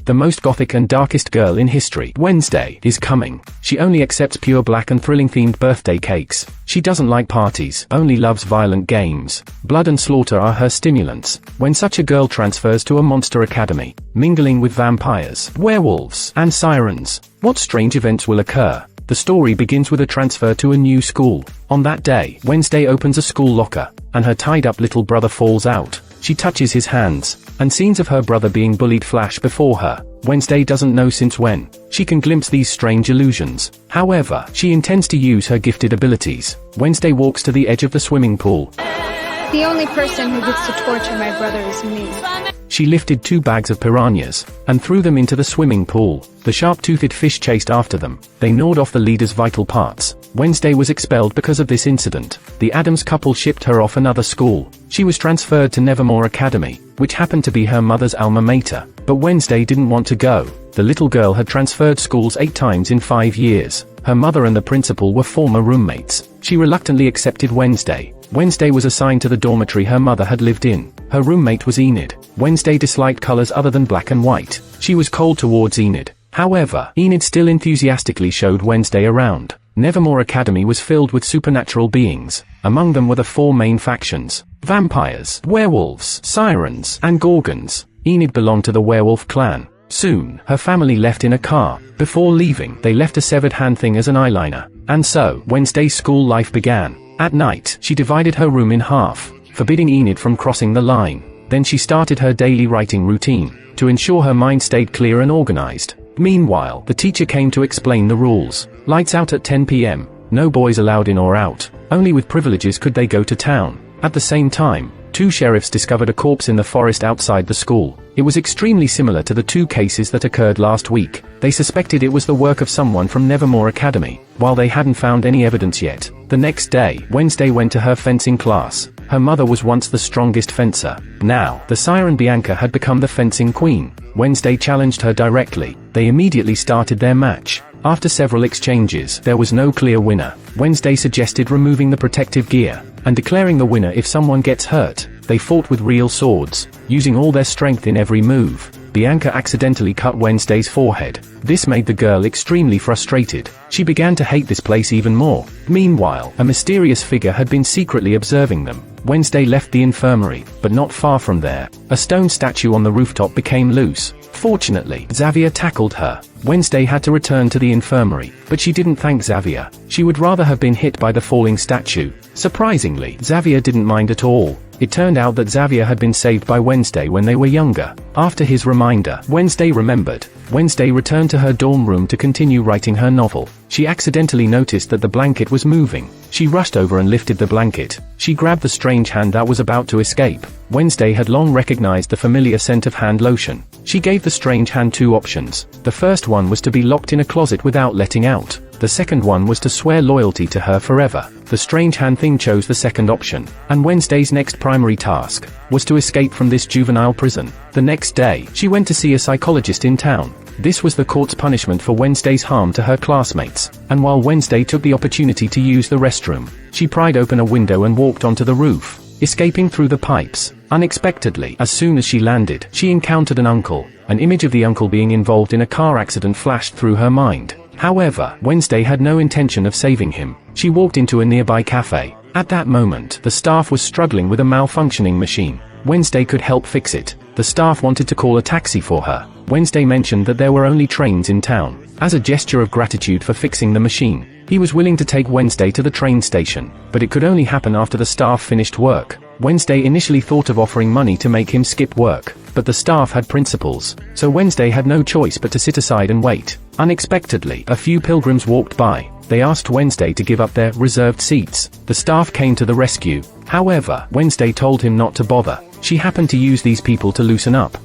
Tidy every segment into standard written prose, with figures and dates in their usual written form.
the most gothic and darkest girl in history. Wednesday is coming. She only accepts pure black and thrilling-themed birthday cakes. She doesn't like parties, only loves violent games. Blood and slaughter are her stimulants. When such a girl transfers to a monster academy, mingling with vampires, werewolves, and sirens, what strange events will occur? The story begins with a transfer to a new school. On that day, Wednesday opens a school locker, and her tied-up little brother falls out. She touches his hands, and scenes of her brother being bullied flash before her. Wednesday doesn't know since when she can glimpse these strange illusions. However, she intends to use her gifted abilities. Wednesday walks to the edge of the swimming pool. The only person who gets to torture my brother is me. She lifted 2 bags of piranhas, and threw them into the swimming pool. The sharp-toothed fish chased after them. They gnawed off the leader's vital parts. Wednesday was expelled because of this incident. The Addams couple shipped her off another school. She was transferred to Nevermore Academy, which happened to be her mother's alma mater. But Wednesday didn't want to go. The little girl had transferred schools 8 times in 5 years. Her mother and the principal were former roommates. She reluctantly accepted Wednesday. Wednesday was assigned to the dormitory her mother had lived in. Her roommate was Enid. Wednesday disliked colors other than black and white. She was cold towards Enid. However, Enid still enthusiastically showed Wednesday around. Nevermore Academy was filled with supernatural beings. Among them were the 4 main factions: vampires, werewolves, sirens, and gorgons. Enid belonged to the werewolf clan. Soon, her family left in a car. Before leaving, they left a severed hand thing as an eyeliner. And so, Wednesday's school life began. At night, she divided her room in half, forbidding Enid from crossing the line. Then she started her daily writing routine, to ensure her mind stayed clear and organized. Meanwhile, the teacher came to explain the rules. Lights out at 10 p.m. No boys allowed in or out. Only with privileges could they go to town. At the same time, 2 sheriffs discovered a corpse in the forest outside the school. It was extremely similar to the 2 cases that occurred last week. They suspected it was the work of someone from Nevermore Academy, while they hadn't found any evidence yet. The next day, Wednesday went to her fencing class. Her mother was once the strongest fencer. Now, the siren Bianca had become the fencing queen. Wednesday challenged her directly. They immediately started their match. After several exchanges, there was no clear winner. Wednesday suggested removing the protective gear, and declaring the winner if someone gets hurt. They fought with real swords, using all their strength in every move. Bianca accidentally cut Wednesday's forehead. This made the girl extremely frustrated. She began to hate this place even more. Meanwhile, a mysterious figure had been secretly observing them. Wednesday left the infirmary, but not far from there, a stone statue on the rooftop became loose. Fortunately, Xavier tackled her. Wednesday had to return to the infirmary, but she didn't thank Xavier. She would rather have been hit by the falling statue. Surprisingly, Xavier didn't mind at all. It turned out that Xavier had been saved by Wednesday when they were younger. After his reminder, Wednesday remembered. Wednesday returned to her dorm room to continue writing her novel. She accidentally noticed that the blanket was moving. She rushed over and lifted the blanket. She grabbed the strange hand that was about to escape. Wednesday had long recognized the familiar scent of hand lotion. She gave the strange hand 2 options. The first one was to be locked in a closet without letting out. The second one was to swear loyalty to her forever. The strange hand thing chose the second option, and Wednesday's next primary task was to escape from this juvenile prison. The next day, she went to see a psychologist in town. This was the court's punishment for Wednesday's harm to her classmates, and while Wednesday took the opportunity to use the restroom, she pried open a window and walked onto the roof, escaping through the pipes. Unexpectedly, as soon as she landed, she encountered an uncle. An image of the uncle being involved in a car accident flashed through her mind. However, Wednesday had no intention of saving him. She walked into a nearby cafe. At that moment, the staff was struggling with a malfunctioning machine. Wednesday could help fix it. The staff wanted to call a taxi for her. Wednesday mentioned that there were only trains in town. As a gesture of gratitude for fixing the machine, he was willing to take Wednesday to the train station, but it could only happen after the staff finished work. Wednesday initially thought of offering money to make him skip work, but the staff had principles, so Wednesday had no choice but to sit aside and wait. Unexpectedly, a few pilgrims walked by. They asked Wednesday to give up their reserved seats. The staff came to the rescue. However, Wednesday told him not to bother. She happened to use these people to loosen up.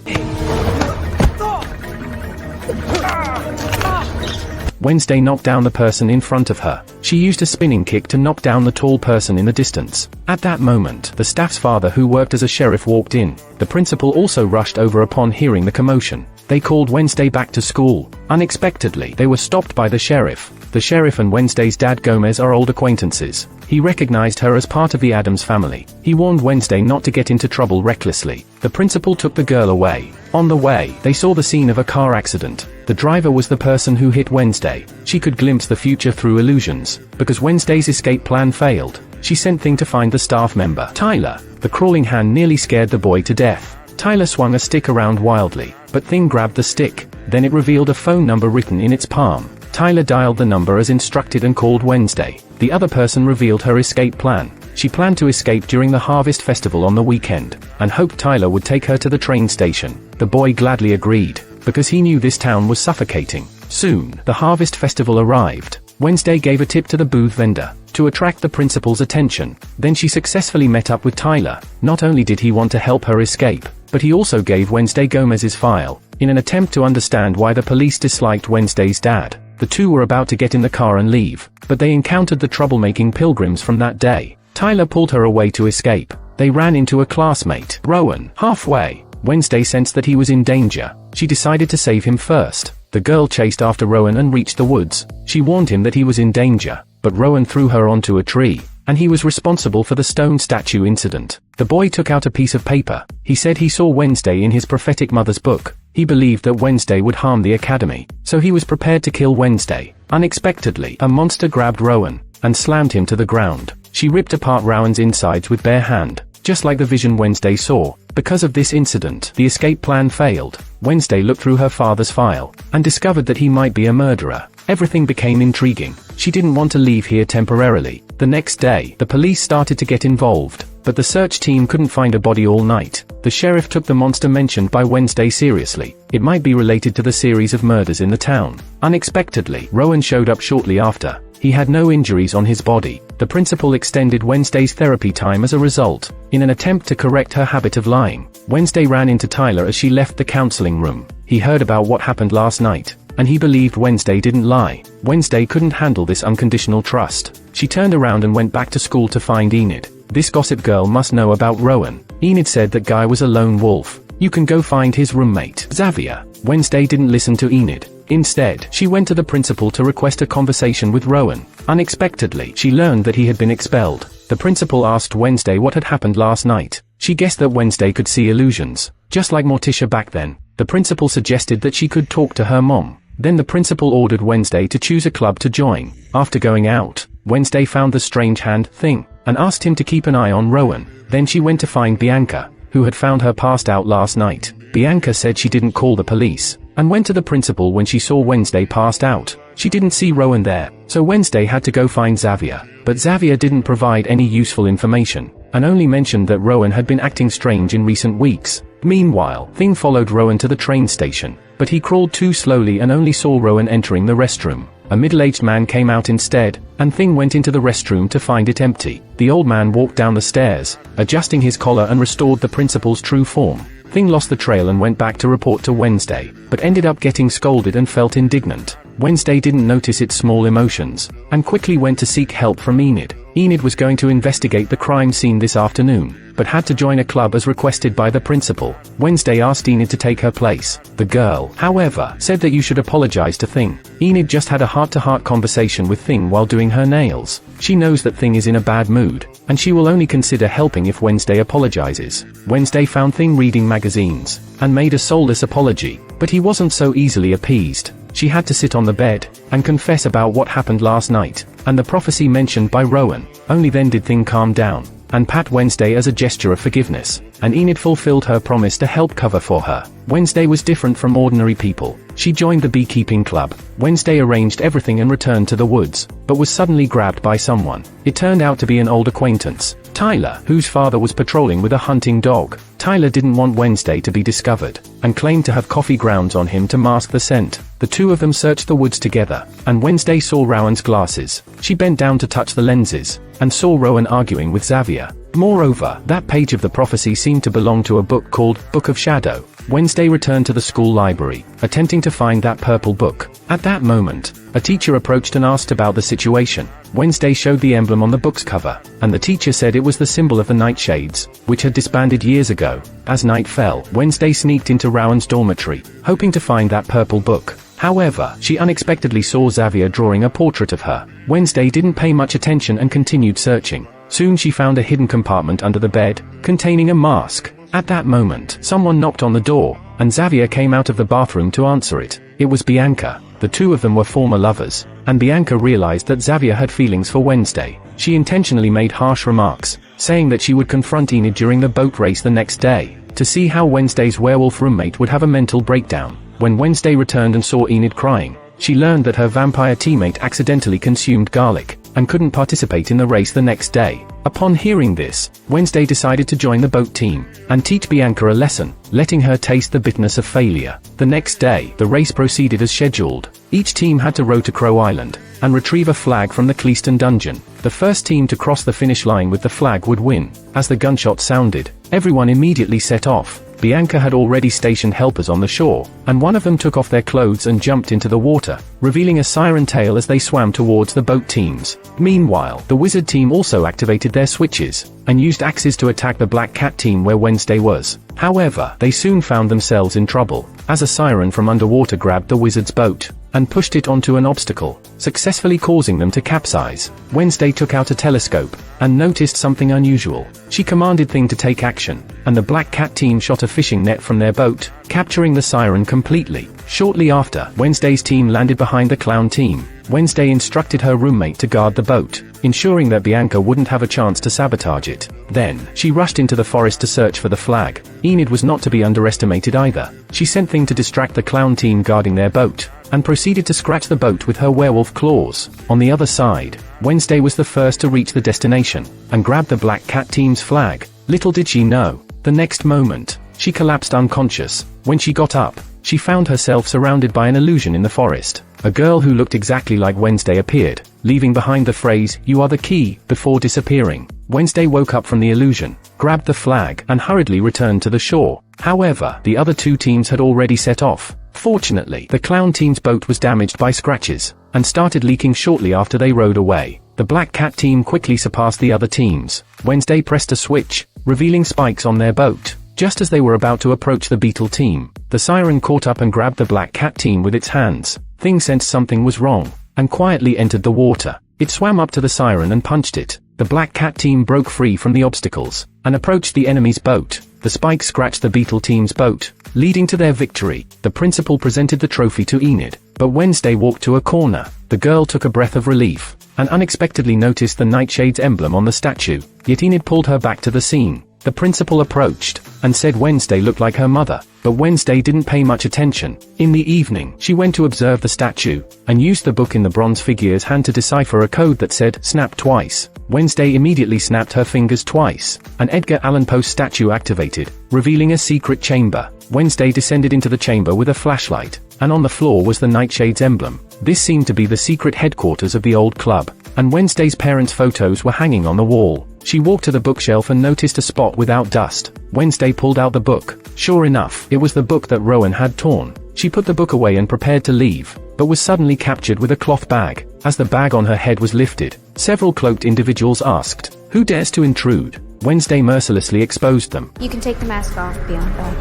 Wednesday knocked down the person in front of her. She used a spinning kick to knock down the tall person in the distance. At that moment, the staff's father, who worked as a sheriff, walked in. The principal also rushed over upon hearing the commotion. They called Wednesday back to school. Unexpectedly, they were stopped by the sheriff. The sheriff and Wednesday's dad Gomez are old acquaintances. He recognized her as part of the Adams family. He warned Wednesday not to get into trouble recklessly. The principal took the girl away. On the way, they saw the scene of a car accident. The driver was the person who hit Wednesday. She could glimpse the future through illusions. Because Wednesday's escape plan failed, she sent Thing to find the staff member, Tyler. The crawling hand nearly scared the boy to death. Tyler swung a stick around wildly, but Thing grabbed the stick. Then it revealed a phone number written in its palm. Tyler dialed the number as instructed and called Wednesday. The other person revealed her escape plan. She planned to escape during the Harvest Festival on the weekend, and hoped Tyler would take her to the train station. The boy gladly agreed, because he knew this town was suffocating. Soon, the Harvest Festival arrived. Wednesday gave a tip to the booth vendor, to attract the principal's attention. Then she successfully met up with Tyler. Not only did he want to help her escape, but he also gave Wednesday Gomez's file, in an attempt to understand why the police disliked Wednesday's dad. The two were about to get in the car and leave, but they encountered the troublemaking pilgrims from that day. Tyler pulled her away to escape. They ran into a classmate, Rowan. Halfway, Wednesday sensed that he was in danger. She decided to save him first. The girl chased after Rowan and reached the woods. She warned him that he was in danger, but Rowan threw her onto a tree, and he was responsible for the stone statue incident. The boy took out a piece of paper. He said he saw Wednesday in his prophetic mother's book. He believed that Wednesday would harm the academy, so he was prepared to kill Wednesday. Unexpectedly, a monster grabbed Rowan and slammed him to the ground. She ripped apart Rowan's insides with bare hand, just like the vision Wednesday saw. Because of this incident, the escape plan failed. Wednesday looked through her father's file and discovered that he might be a murderer. Everything became intriguing. She didn't want to leave here temporarily. The next day, the police started to get involved, but the search team couldn't find a body all night. The sheriff took the monster mentioned by Wednesday seriously. It might be related to the series of murders in the town. Unexpectedly, Rowan showed up shortly after. He had no injuries on his body. The principal extended Wednesday's therapy time as a result. In an attempt to correct her habit of lying, Wednesday ran into Tyler as she left the counseling room. He heard about what happened last night, and he believed Wednesday didn't lie. Wednesday couldn't handle this unconditional trust. She turned around and went back to school to find Enid. This gossip girl must know about Rowan. Enid said that guy was a lone wolf. You can go find his roommate, Xavier. Wednesday didn't listen to Enid. Instead, she went to the principal to request a conversation with Rowan. Unexpectedly, she learned that he had been expelled. The principal asked Wednesday what had happened last night. She guessed that Wednesday could see illusions, just like Morticia back then. The principal suggested that she could talk to her mom. Then the principal ordered Wednesday to choose a club to join. After going out, Wednesday found the strange hand Thing, and asked him to keep an eye on Rowan. Then she went to find Bianca, who had found her passed out last night. Bianca said she didn't call the police, and went to the principal when she saw Wednesday passed out. She didn't see Rowan there, so Wednesday had to go find Xavier. But Xavier didn't provide any useful information, and only mentioned that Rowan had been acting strange in recent weeks. Meanwhile, Thing followed Rowan to the train station, but he crawled too slowly and only saw Rowan entering the restroom. A middle-aged man came out instead, and Thing went into the restroom to find it empty. The old man walked down the stairs, adjusting his collar and restored the principal's true form. Thing lost the trail and went back to report to Wednesday, but ended up getting scolded and felt indignant. Wednesday didn't notice its small emotions, and quickly went to seek help from Enid. Enid was going to investigate the crime scene this afternoon, but had to join a club as requested by the principal. Wednesday asked Enid to take her place. The girl, however, said that you should apologize to Thing. Enid just had a heart-to-heart conversation with Thing while doing her nails. She knows that Thing is in a bad mood, and she will only consider helping if Wednesday apologizes. Wednesday found Thing reading magazines, and made a soulless apology, but he wasn't so easily appeased. She had to sit on the bed, and confess about what happened last night, and the prophecy mentioned by Rowan. Only then did Thing calm down, and pat Wednesday as a gesture of forgiveness, and Enid fulfilled her promise to help cover for her. Wednesday was different from ordinary people. She joined the beekeeping club. Wednesday arranged everything and returned to the woods, but was suddenly grabbed by someone. It turned out to be an old acquaintance, Tyler, whose father was patrolling with a hunting dog. Tyler didn't want Wednesday to be discovered, and claimed to have coffee grounds on him to mask the scent. The two of them searched the woods together, and Wednesday saw Rowan's glasses. She bent down to touch the lenses, and saw Rowan arguing with Xavier. Moreover, that page of the prophecy seemed to belong to a book called Book of Shadow. Wednesday returned to the school library, attempting to find that purple book. At that moment, a teacher approached and asked about the situation. Wednesday showed the emblem on the book's cover, and the teacher said it was the symbol of the Nightshades, which had disbanded years ago. As night fell, Wednesday sneaked into Rowan's dormitory, hoping to find that purple book. However, she unexpectedly saw Xavier drawing a portrait of her. Wednesday didn't pay much attention and continued searching. Soon she found a hidden compartment under the bed, containing a mask. At that moment, someone knocked on the door, and Xavier came out of the bathroom to answer it. It was Bianca. The two of them were former lovers, and Bianca realized that Xavier had feelings for Wednesday. She intentionally made harsh remarks, saying that she would confront Enid during the boat race the next day, to see how Wednesday's werewolf roommate would have a mental breakdown. When Wednesday returned and saw Enid crying, she learned that her vampire teammate accidentally consumed garlic, and couldn't participate in the race the next day. Upon hearing this, Wednesday decided to join the boat team, and teach Bianca a lesson, letting her taste the bitterness of failure. The next day, the race proceeded as scheduled. Each team had to row to Crow Island, and retrieve a flag from the Cleaston dungeon. The first team to cross the finish line with the flag would win. As the gunshot sounded, everyone immediately set off. Bianca had already stationed helpers on the shore, and one of them took off their clothes and jumped into the water, revealing a siren tail as they swam towards the boat teams. Meanwhile, the wizard team also activated their switches, and used axes to attack the Black Cat team where Wednesday was. However, they soon found themselves in trouble, as a siren from underwater grabbed the wizard's boat, and pushed it onto an obstacle, successfully causing them to capsize. Wednesday took out a telescope, and noticed something unusual. She commanded Thing to take action, and the Black Cat team shot a fishing net from their boat, capturing the siren completely. Shortly after, Wednesday's team landed behind the clown team. Wednesday instructed her roommate to guard the boat, ensuring that Bianca wouldn't have a chance to sabotage it. Then, she rushed into the forest to search for the flag. Enid was not to be underestimated either. She sent Thing to distract the clown team guarding their boat, and proceeded to scratch the boat with her werewolf claws. On the other side, Wednesday was the first to reach the destination, and grabbed the Black Cat team's flag. Little did she know, the next moment, she collapsed unconscious. When she got up, she found herself surrounded by an illusion in the forest. A girl who looked exactly like Wednesday appeared, leaving behind the phrase, "You are the key," before disappearing. Wednesday woke up from the illusion, grabbed the flag, and hurriedly returned to the shore. However, the other two teams had already set off. Fortunately, the clown team's boat was damaged by scratches, and started leaking shortly after they rowed away. The Black Cat team quickly surpassed the other teams. Wednesday pressed a switch, revealing spikes on their boat. Just as they were about to approach the Beetle team, the siren caught up and grabbed the Black Cat team with its hands. Thing sensed something was wrong, and quietly entered the water. It swam up to the siren and punched it. The Black Cat team broke free from the obstacles, and approached the enemy's boat. The spike scratched the Beetle team's boat, leading to their victory. The principal presented the trophy to Enid, but Wednesday walked to a corner. The girl took a breath of relief, and unexpectedly noticed the Nightshade's emblem on the statue. Yet Enid pulled her back to the scene. The principal approached, and said Wednesday looked like her mother, but Wednesday didn't pay much attention. In the evening, she went to observe the statue, and used the book in the bronze figure's hand to decipher a code that said, "Snap twice." Wednesday immediately snapped her fingers twice. An Edgar Allan Poe statue activated, revealing a secret chamber. Wednesday descended into the chamber with a flashlight, and on the floor was the Nightshade's emblem. This seemed to be the secret headquarters of the old club, and Wednesday's parents' photos were hanging on the wall. She walked to the bookshelf and noticed a spot without dust. Wednesday pulled out the book. Sure enough, it was the book that Rowan had torn. She put the book away and prepared to leave, but was suddenly captured with a cloth bag. As the bag on her head was lifted, several cloaked individuals asked, "Who dares to intrude?" Wednesday mercilessly exposed them. You can take the mask off, Bianca.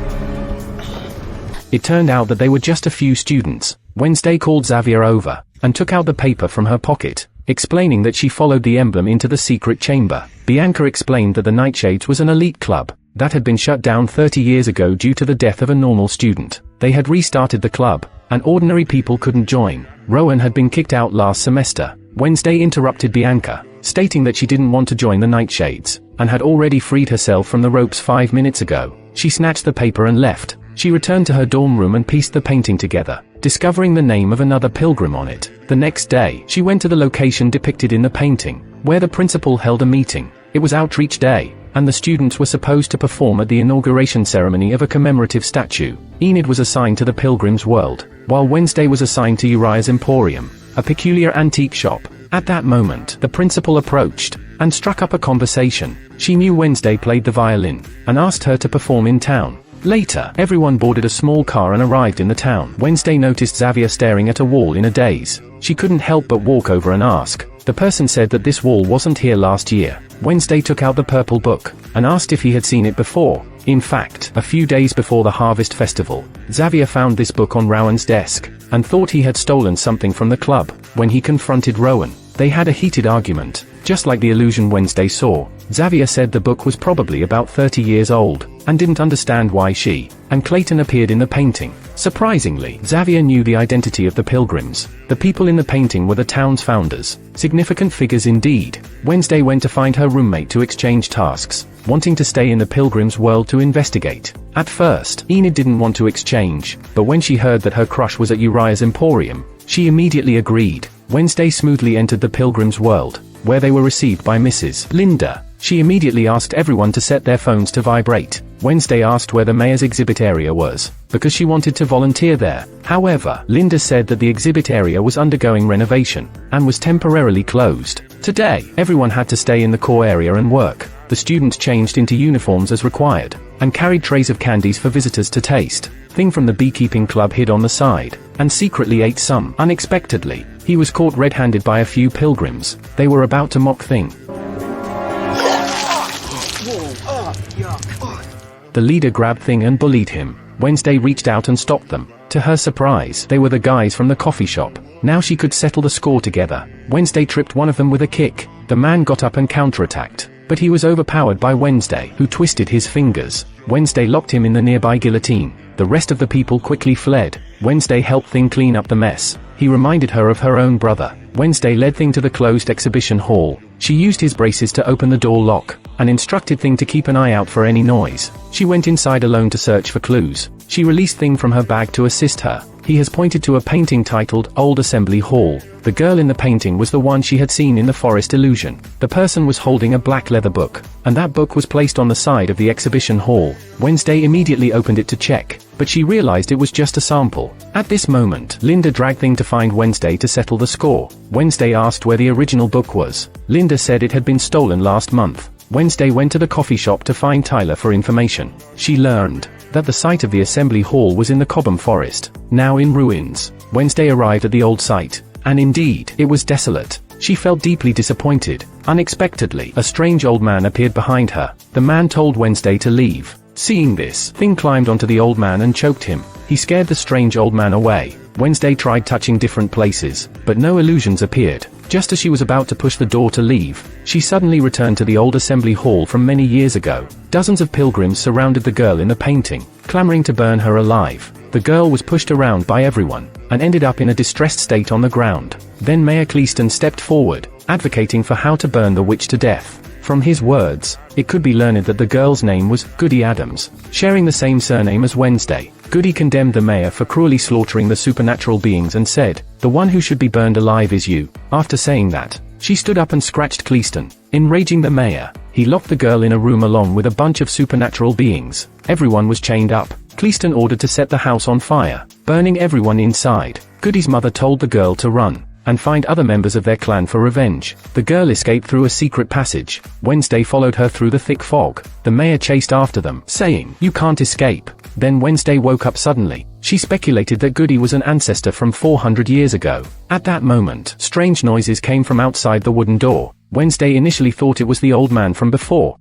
It turned out that they were just a few students. Wednesday called Xavier over, and took out the paper from her pocket, explaining that she followed the emblem into the secret chamber. Bianca explained that the Nightshades was an elite club that had been shut down 30 years ago due to the death of a normal student. They had restarted the club, and ordinary people couldn't join. Rowan had been kicked out last semester. Wednesday interrupted Bianca, stating that she didn't want to join the Nightshades, and had already freed herself from the ropes 5 minutes ago. She snatched the paper and left. She returned to her dorm room and pieced the painting together, discovering the name of another pilgrim on it. The next day, she went to the location depicted in the painting, where the principal held a meeting. It was Outreach Day, and the students were supposed to perform at the inauguration ceremony of a commemorative statue. Enid was assigned to the Pilgrim's World, while Wednesday was assigned to Uriah's Emporium, a peculiar antique shop. At that moment, the principal approached, and struck up a conversation. She knew Wednesday played the violin, and asked her to perform in town. Later, everyone boarded a small car and arrived in the town. Wednesday noticed Xavier staring at a wall in a daze. She couldn't help but walk over and ask. The person said that this wall wasn't here last year. Wednesday took out the purple book, and asked if he had seen it before. In fact, a few days before the Harvest Festival, Xavier found this book on Rowan's desk, and thought he had stolen something from the club. When he confronted Rowan, they had a heated argument. Just like the illusion Wednesday saw, Xavier said the book was probably about 30 years old, and didn't understand why she and Clayton appeared in the painting. Surprisingly, Xavier knew the identity of the pilgrims. The people in the painting were the town's founders. Significant figures indeed. Wednesday went to find her roommate to exchange tasks, wanting to stay in the pilgrims' world to investigate. At first, Enid didn't want to exchange, but when she heard that her crush was at Uriah's Emporium, she immediately agreed. Wednesday smoothly entered the pilgrims' world, where they were received by Mrs. Linda. She immediately asked everyone to set their phones to vibrate. Wednesday asked where the mayor's exhibit area was, because she wanted to volunteer there. However, Linda said that the exhibit area was undergoing renovation, and was temporarily closed. Today, everyone had to stay in the core area and work. The students changed into uniforms as required, and carried trays of candies for visitors to taste. Thing from the beekeeping club hid on the side, and secretly ate some. Unexpectedly, he was caught red-handed by a few pilgrims. They were about to mock Thing. The leader grabbed Thing and bullied him. Wednesday reached out and stopped them. To her surprise, they were the guys from the coffee shop. Now she could settle the score together. Wednesday tripped one of them with a kick. The man got up and counterattacked, but he was overpowered by Wednesday, who twisted his fingers. Wednesday locked him in the nearby guillotine. The rest of the people quickly fled. Wednesday helped Thing clean up the mess. He reminded her of her own brother. Wednesday led Thing to the closed exhibition hall. She used his braces to open the door lock, and instructed Thing to keep an eye out for any noise. She went inside alone to search for clues. She released Thing from her bag to assist her. He has pointed to a painting titled Old Assembly Hall. The girl in the painting was the one she had seen in the forest illusion. The person was holding a black leather book, and that book was placed on the side of the exhibition hall. Wednesday immediately opened it to check, but she realized it was just a sample. At this moment, Linda dragged Thing to find Wednesday to settle the score. Wednesday asked where the original book was. Linda said it had been stolen last month. Wednesday went to the coffee shop to find Tyler for information. She learned that the site of the assembly hall was in the Cobham forest, now in ruins. Wednesday arrived at the old site, and indeed, it was desolate. She felt deeply disappointed. Unexpectedly, a strange old man appeared behind her. The man told Wednesday to leave. Seeing this, Thing climbed onto the old man and choked him. He scared the strange old man away. Wednesday tried touching different places, but no illusions appeared. Just as she was about to push the door to leave, she suddenly returned to the old assembly hall from many years ago. Dozens of pilgrims surrounded the girl in the painting, clamoring to burn her alive. The girl was pushed around by everyone, and ended up in a distressed state on the ground. Then Mayor Cleaston stepped forward, advocating for how to burn the witch to death. From his words, it could be learned that the girl's name was Goody Adams, sharing the same surname as Wednesday. Goody condemned the mayor for cruelly slaughtering the supernatural beings and said, "The one who should be burned alive is you." After saying that, she stood up and scratched Cleaston. Enraging the mayor, he locked the girl in a room along with a bunch of supernatural beings. Everyone was chained up. Cleaston ordered to set the house on fire, burning everyone inside. Goody's mother told the girl to run, and find other members of their clan for revenge. The girl escaped through a secret passage. Wednesday followed her through the thick fog. The mayor chased after them, saying, "You can't escape." Then Wednesday woke up suddenly. She speculated that Goody was an ancestor from 400 years ago. At that moment, strange noises came from outside the wooden door. Wednesday initially thought it was the old man from before.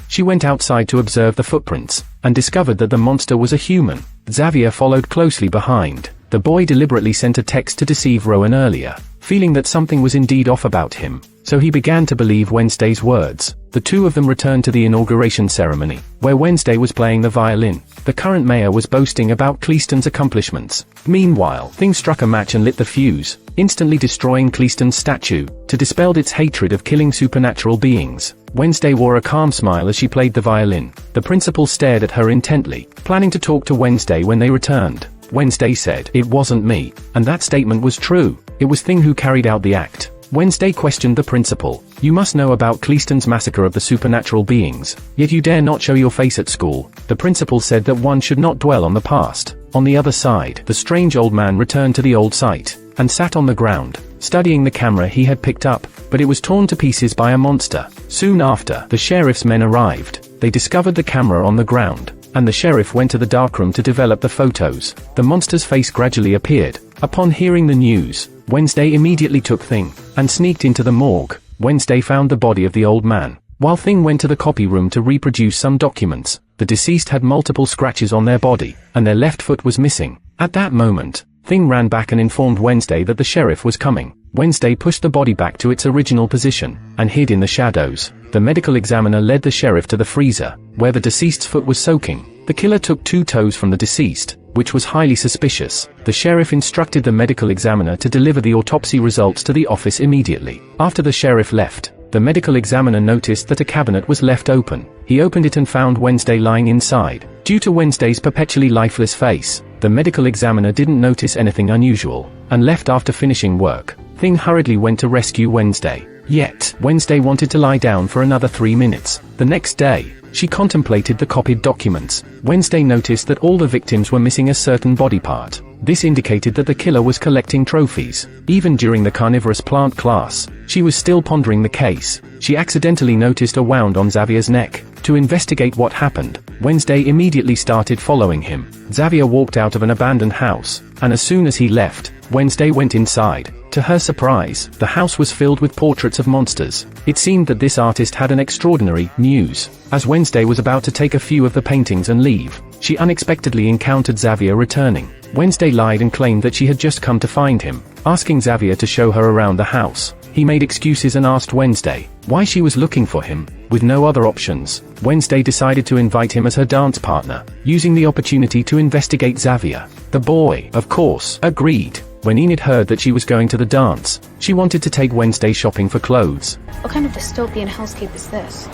She went outside to observe the footprints, and discovered that the monster was a human. Xavier followed closely behind. The boy deliberately sent a text to deceive Rowan earlier, feeling that something was indeed off about him, so he began to believe Wednesday's words. The two of them returned to the inauguration ceremony, where Wednesday was playing the violin. The current mayor was boasting about Cleaston's accomplishments. Meanwhile, Thing struck a match and lit the fuse, instantly destroying Cleaston's statue, to dispel its hatred of killing supernatural beings. Wednesday wore a calm smile as she played the violin. The principal stared at her intently, planning to talk to Wednesday when they returned. Wednesday said, "It wasn't me," and that statement was true. It was Thing who carried out the act. Wednesday questioned the principal. "You must know about Cleaston's massacre of the supernatural beings, yet you dare not show your face at school." The principal said that one should not dwell on the past. On the other side, the strange old man returned to the old site, and sat on the ground, studying the camera he had picked up, but it was torn to pieces by a monster. Soon after, the sheriff's men arrived. They discovered the camera on the ground, and the sheriff went to the darkroom to develop the photos. The monster's face gradually appeared. Upon hearing the news, Wednesday immediately took Thing, and sneaked into the morgue. Wednesday found the body of the old man, while Thing went to the copy room to reproduce some documents. The deceased had multiple scratches on their body, and their left foot was missing. At that moment, Thing ran back and informed Wednesday that the sheriff was coming. Wednesday pushed the body back to its original position, and hid in the shadows. The medical examiner led the sheriff to the freezer, where the deceased's foot was soaking. The killer took 2 toes from the deceased, which was highly suspicious. The sheriff instructed the medical examiner to deliver the autopsy results to the office immediately. After the sheriff left, the medical examiner noticed that a cabinet was left open. He opened it and found Wednesday lying inside. Due to Wednesday's perpetually lifeless face, the medical examiner didn't notice anything unusual, and left after finishing work. Thing hurriedly went to rescue Wednesday. Yet, Wednesday wanted to lie down for another 3 minutes. The next day, she contemplated the copied documents. Wednesday noticed that all the victims were missing a certain body part. This indicated that the killer was collecting trophies. Even during the carnivorous plant class, she was still pondering the case. She accidentally noticed a wound on Xavier's neck. To investigate what happened, Wednesday immediately started following him. Xavier walked out of an abandoned house, and as soon as he left, Wednesday went inside. To her surprise, the house was filled with portraits of monsters. It seemed that this artist had an extraordinary muse. As Wednesday was about to take a few of the paintings and leave, she unexpectedly encountered Xavier returning. Wednesday lied and claimed that she had just come to find him, asking Xavier to show her around the house. He made excuses and asked Wednesday why she was looking for him. With no other options, Wednesday decided to invite him as her dance partner, using the opportunity to investigate Xavier. The boy, of course, agreed. When Enid heard that she was going to the dance, she wanted to take Wednesday shopping for clothes. What kind of dystopian hellscape is this?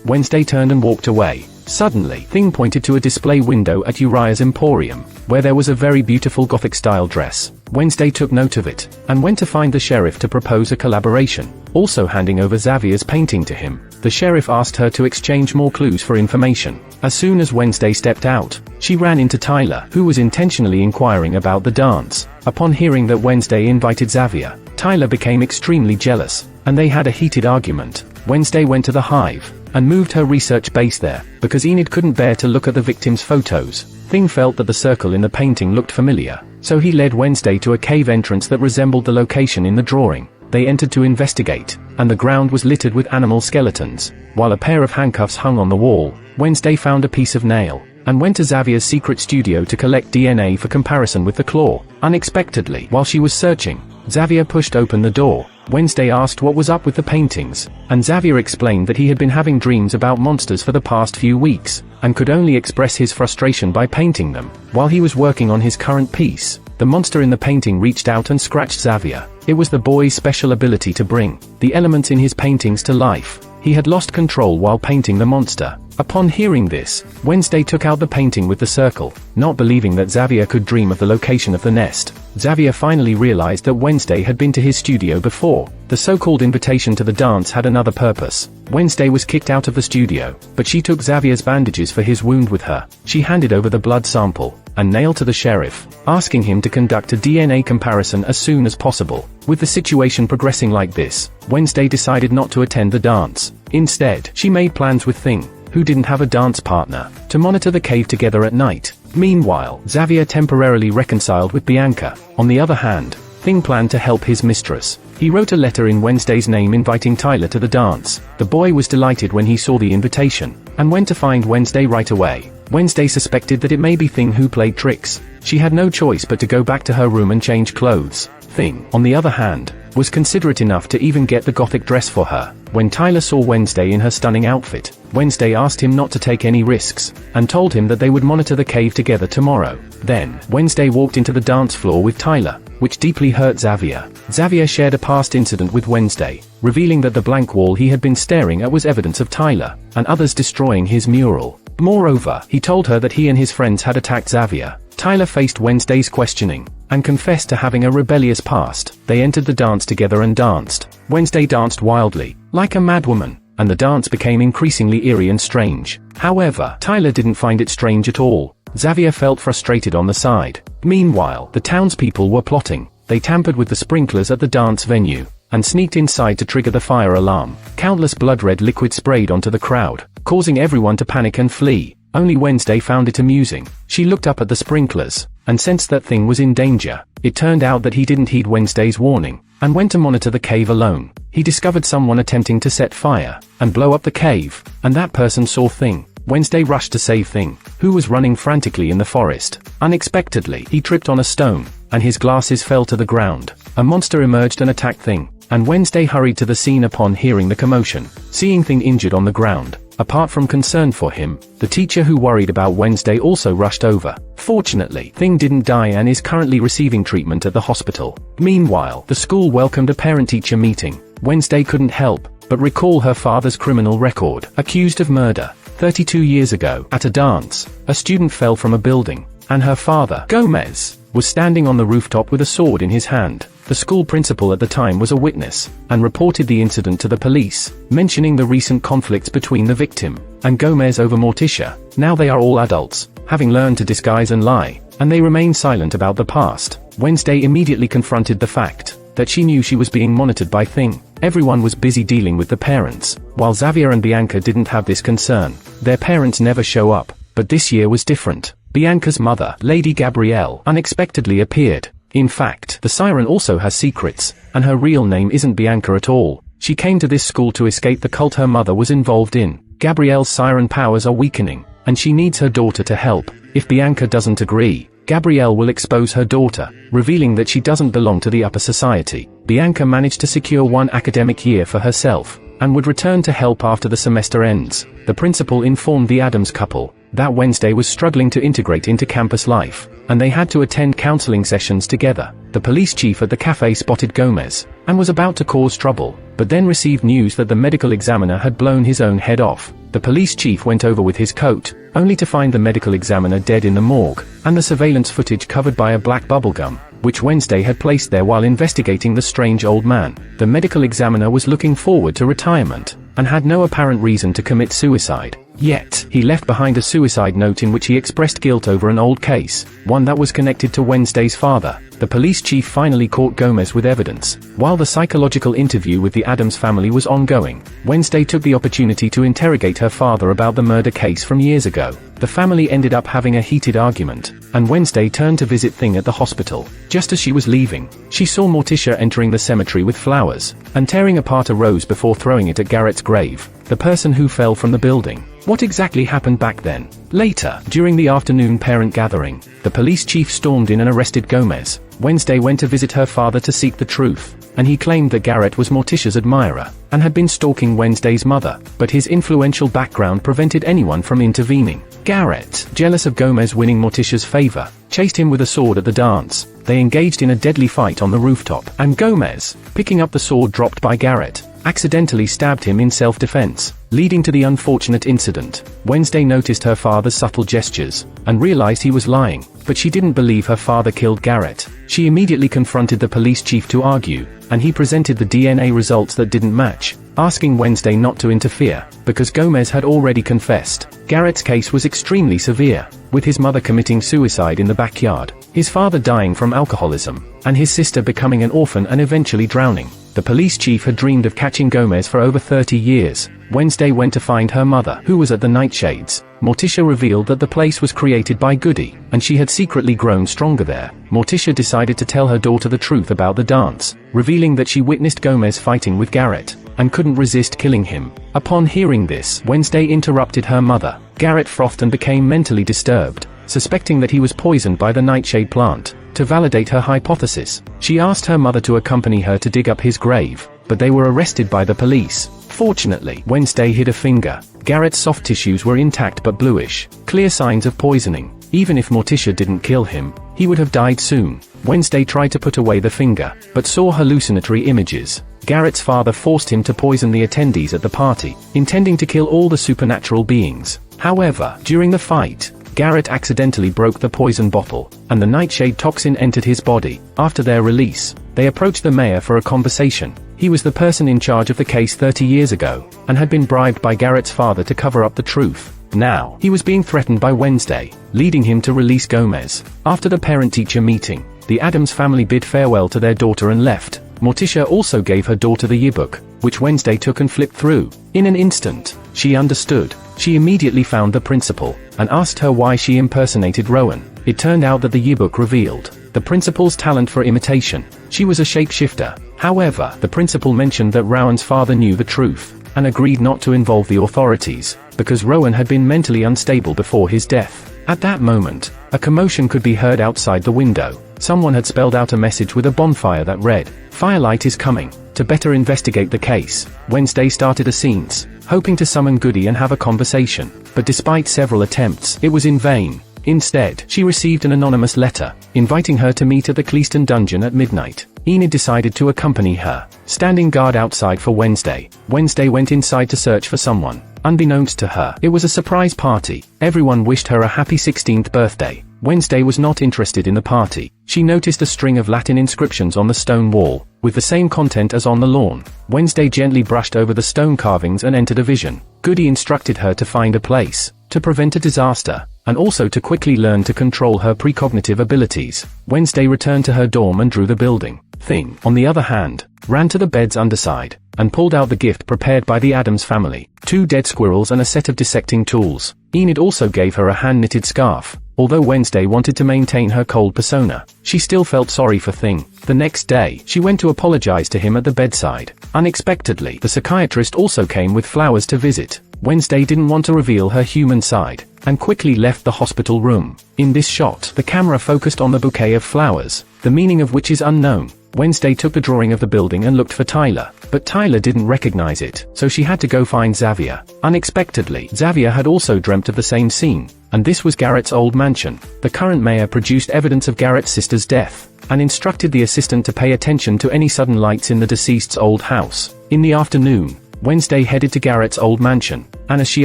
Wednesday turned and walked away. Suddenly, Thing pointed to a display window at Uriah's Emporium, where there was a very beautiful Gothic-style dress. Wednesday took note of it, and went to find the sheriff to propose a collaboration, also handing over Xavier's painting to him. The sheriff asked her to exchange more clues for information. As soon as Wednesday stepped out, she ran into Tyler, who was intentionally inquiring about the dance. Upon hearing that Wednesday invited Xavier, Tyler became extremely jealous, and they had a heated argument. Wednesday went to the hive, and moved her research base there, because Enid couldn't bear to look at the victims' photos. Thing felt that the circle in the painting looked familiar, so he led Wednesday to a cave entrance that resembled the location in the drawing. They entered to investigate, and the ground was littered with animal skeletons. While a pair of handcuffs hung on the wall, Wednesday found a piece of nail, and went to Xavier's secret studio to collect DNA for comparison with the claw. Unexpectedly, while she was searching, Xavier pushed open the door. Wednesday asked what was up with the paintings, and Xavier explained that he had been having dreams about monsters for the past few weeks, and could only express his frustration by painting them. While he was working on his current piece, the monster in the painting reached out and scratched Xavier. It was the boy's special ability to bring the elements in his paintings to life. He had lost control while painting the monster. Upon hearing this, Wednesday took out the painting with the circle, not believing that Xavier could dream of the location of the nest. Xavier finally realized that Wednesday had been to his studio before. The so-called invitation to the dance had another purpose. Wednesday was kicked out of the studio, but she took Xavier's bandages for his wound with her. She handed over the blood sample and nail to the sheriff, asking him to conduct a DNA comparison as soon as possible. With the situation progressing like this, Wednesday decided not to attend the dance. Instead, she made plans with Thing, who didn't have a dance partner, to monitor the cave together at night. Meanwhile, Xavier temporarily reconciled with Bianca. On the other hand, Thing planned to help his mistress. He wrote a letter in Wednesday's name inviting Tyler to the dance. The boy was delighted when he saw the invitation, and went to find Wednesday right away. Wednesday suspected that it may be Thing who played tricks. She had no choice but to go back to her room and change clothes. Thing, on the other hand, was considerate enough to even get the gothic dress for her. When Tyler saw Wednesday in her stunning outfit, Wednesday asked him not to take any risks, and told him that they would monitor the cave together tomorrow. Then, Wednesday walked into the dance floor with Tyler, which deeply hurt Xavier. Xavier shared a past incident with Wednesday, revealing that the blank wall he had been staring at was evidence of Tyler, and others destroying his mural. Moreover, he told her that he and his friends had attacked Xavier. Tyler faced Wednesday's questioning, and confessed to having a rebellious past. They entered the dance together and danced. Wednesday danced wildly, like a madwoman, and the dance became increasingly eerie and strange. However, Tyler didn't find it strange at all. Xavier felt frustrated on the side. Meanwhile, the townspeople were plotting. They tampered with the sprinklers at the dance venue, and sneaked inside to trigger the fire alarm. Countless blood-red liquid sprayed onto the crowd, causing everyone to panic and flee. Only Wednesday found it amusing. She looked up at the sprinklers, and sensed that thing was in danger. It turned out that he didn't heed Wednesday's warning, and went to monitor the cave alone. He discovered someone attempting to set fire, and blow up the cave, and that person saw Thing. Wednesday rushed to save Thing, who was running frantically in the forest. Unexpectedly, he tripped on a stone, and his glasses fell to the ground. A monster emerged and attacked Thing, and Wednesday hurried to the scene upon hearing the commotion. Seeing Thing injured on the ground, apart from concern for him, the teacher who worried about Wednesday also rushed over. Fortunately, Thing didn't die and is currently receiving treatment at the hospital. Meanwhile, the school welcomed a parent-teacher meeting. Wednesday couldn't help but recall her father's criminal record. Accused of murder 32 years ago, at a dance, a student fell from a building, and her father, Gomez, was standing on the rooftop with a sword in his hand. The school principal at the time was a witness, and reported the incident to the police, mentioning the recent conflicts between the victim and Gomez over Morticia. Now they are all adults, having learned to disguise and lie, and they remain silent about the past. Wednesday immediately confronted the fact that she knew she was being monitored by Thing. Everyone was busy dealing with the parents, while Xavier and Bianca didn't have this concern. Their parents never show up, but this year was different. Bianca's mother, Lady Gabrielle, unexpectedly appeared. In fact, the siren also has secrets, and her real name isn't Bianca at all. She came to this school to escape the cult her mother was involved in. Gabrielle's siren powers are weakening, and she needs her daughter to help. If Bianca doesn't agree, Gabrielle will expose her daughter, revealing that she doesn't belong to the upper society. Bianca managed to secure 1 academic year for herself, and would return to help after the semester ends. The principal informed the Adams couple that Wednesday was struggling to integrate into campus life, and they had to attend counseling sessions together. The police chief at the cafe spotted Gomez, and was about to cause trouble, but then received news that the medical examiner had blown his own head off. The police chief went over with his coat, only to find the medical examiner dead in the morgue, and the surveillance footage covered by a black bubblegum, which Wednesday had placed there while investigating the strange old man. The medical examiner was looking forward to retirement, and had no apparent reason to commit suicide. Yet, he left behind a suicide note in which he expressed guilt over an old case, one that was connected to Wednesday's father. The police chief finally caught Gomez with evidence. While the psychological interview with the Adams family was ongoing, Wednesday took the opportunity to interrogate her father about the murder case from years ago. The family ended up having a heated argument, and Wednesday turned to visit Thing at the hospital. Just as she was leaving, she saw Morticia entering the cemetery with flowers, and tearing apart a rose before throwing it at Garrett's grave, the person who fell from the building. What exactly happened back then? Later, during the afternoon parent gathering, the police chief stormed in and arrested Gomez. Wednesday went to visit her father to seek the truth, and he claimed that Garrett was Morticia's admirer, and had been stalking Wednesday's mother, but his influential background prevented anyone from intervening. Garrett, jealous of Gomez winning Morticia's favor, chased him with a sword at the dance. They engaged in a deadly fight on the rooftop, and Gomez, picking up the sword dropped by Garrett, accidentally stabbed him in self-defense, leading to the unfortunate incident. Wednesday noticed her father's subtle gestures, and realized he was lying, but she didn't believe her father killed Garrett. She immediately confronted the police chief to argue, and he presented the DNA results that didn't match, asking Wednesday not to interfere, because Gomez had already confessed. Garrett's case was extremely severe, with his mother committing suicide in the backyard, his father dying from alcoholism, and his sister becoming an orphan and eventually drowning. The police chief had dreamed of catching Gomez for over 30 years. Wednesday went to find her mother, who was at the nightshades. Morticia revealed that the place was created by Goody, and she had secretly grown stronger there. Morticia decided to tell her daughter the truth about the dance, revealing that she witnessed Gomez fighting with Garrett, and couldn't resist killing him. Upon hearing this, Wednesday interrupted her mother. Garrett frothed and became mentally disturbed, suspecting that he was poisoned by the nightshade plant. To validate her hypothesis, she asked her mother to accompany her to dig up his grave, but they were arrested by the police. Fortunately, Wednesday hid a finger. Garrett's soft tissues were intact but bluish, clear signs of poisoning. Even if Morticia didn't kill him, he would have died soon. Wednesday tried to put away the finger, but saw hallucinatory images. Garrett's father forced him to poison the attendees at the party, intending to kill all the supernatural beings. However, during the fight, Garrett accidentally broke the poison bottle, and the nightshade toxin entered his body. After their release, they approached the mayor for a conversation. He was the person in charge of the case 30 years ago, and had been bribed by Garrett's father to cover up the truth. Now, he was being threatened by Wednesday, leading him to release Gomez. After the parent-teacher meeting, the Adams family bid farewell to their daughter and left. Morticia also gave her daughter the yearbook, which Wednesday took and flipped through. In an instant, she understood. She immediately found the principal, and asked her why she impersonated Rowan. It turned out that the yearbook revealed the principal's talent for imitation. She was a shapeshifter. However, the principal mentioned that Rowan's father knew the truth, and agreed not to involve the authorities, because Rowan had been mentally unstable before his death. At that moment, a commotion could be heard outside the window. Someone had spelled out a message with a bonfire that read, "Firelight is coming." To better investigate the case, Wednesday started a scenes, hoping to summon Goody and have a conversation, but despite several attempts, it was in vain. Instead, she received an anonymous letter, inviting her to meet at the Cleaston dungeon at midnight. Enid decided to accompany her, standing guard outside for Wednesday. Wednesday went inside to search for someone. Unbeknownst to her, it was a surprise party. Everyone wished her a happy 16th birthday. Wednesday was not interested in the party. She noticed a string of Latin inscriptions on the stone wall, with the same content as on the lawn. Wednesday gently brushed over the stone carvings and entered a vision. Goody instructed her to find a place, to prevent a disaster, and also to quickly learn to control her precognitive abilities. Wednesday returned to her dorm and drew the building. Thing, on the other hand, ran to the bed's underside, and pulled out the gift prepared by the Addams family, 2 dead squirrels and a set of dissecting tools. Enid also gave her a hand-knitted scarf. Although Wednesday wanted to maintain her cold persona, she still felt sorry for Thing. The next day, she went to apologize to him at the bedside. Unexpectedly, the psychiatrist also came with flowers to visit. Wednesday didn't want to reveal her human side, and quickly left the hospital room. In this shot, the camera focused on the bouquet of flowers, the meaning of which is unknown. Wednesday took the drawing of the building and looked for Tyler, but Tyler didn't recognize it, so she had to go find Xavier. Unexpectedly, Xavier had also dreamt of the same scene, and this was Garrett's old mansion. The current mayor produced evidence of Garrett's sister's death, and instructed the assistant to pay attention to any sudden lights in the deceased's old house. In the afternoon, Wednesday headed to Garrett's old mansion, and as she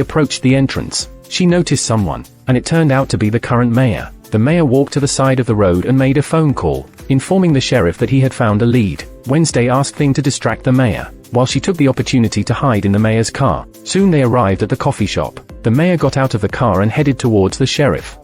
approached the entrance, she noticed someone, and it turned out to be the current mayor. The mayor walked to the side of the road and made a phone call, informing the sheriff that he had found a lead. Wednesday asked Thing to distract the mayor, while she took the opportunity to hide in the mayor's car. Soon they arrived at the coffee shop. The mayor got out of the car and headed towards the sheriff.